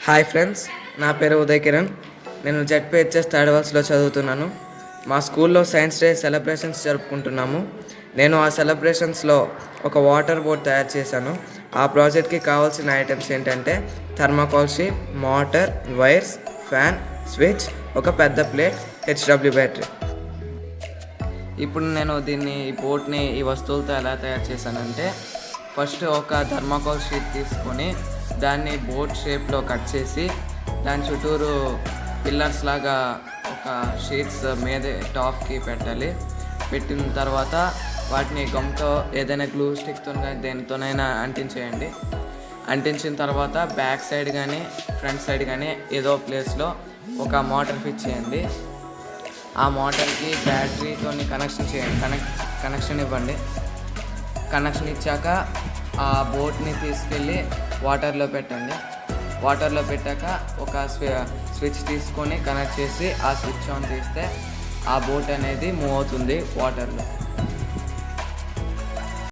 Hi friends, నా పేరు ఉదయ్ కిరణ్. నేను ZPHS థాడివాల్స్లో చదువుతున్నాను. మా స్కూల్లో సైన్స్ డే సెలబ్రేషన్స్ జరుపుకుంటున్నాము. నేను ఆ సెలబ్రేషన్స్లో ఒక వాటర్ బోట్ తయారు చేశాను. ఆ ప్రాజెక్ట్కి కావాల్సిన ఐటమ్స్ ఏంటంటే thermocol sheet, motor, wires, fan, switch, ఒక పెద్ద ప్లేట్, HW బ్యాటరీ. ఇప్పుడు నేను ఈ బోట్ని ఈ వస్తువులతో ఎలా తయారు చేశానంటే, ఫస్ట్ ఒక థర్మాకోల్ షీట్ తీసుకొని దాన్ని బోట్ షేప్లో కట్ చేసి దాని చుట్టూరు పిల్లర్స్ లాగా ఒక షీట్స్ మీదే టాప్కి పెట్టాలి. పెట్టిన తర్వాత వాటిని గమ్తో ఏదైనా గ్లూ స్టిక్తో కానీ దేనితోనైనా అంటించేయండి. అంటించిన తర్వాత బ్యాక్ సైడ్ కానీ ఫ్రంట్ సైడ్ కానీ ఏదో ప్లేస్లో ఒక మోటార్ ఫిట్ చేయండి. ఆ మోటార్కి బ్యాటరీతో కనెక్షన్ చేయండి. కనెక్షన్ ఇవ్వండి. కనెక్షన్ ఇచ్చాక ఆ బోట్ని తీసుకెళ్ళి వాటర్లో పెట్టండి. వాటర్లో పెట్టాక ఒక స్విచ్ తీసుకొని కనెక్ట్ చేసి ఆ స్విచ్ ఆన్ చేస్తే ఆ బోట్ అనేది మూవ్ అవుతుంది వాటర్లో.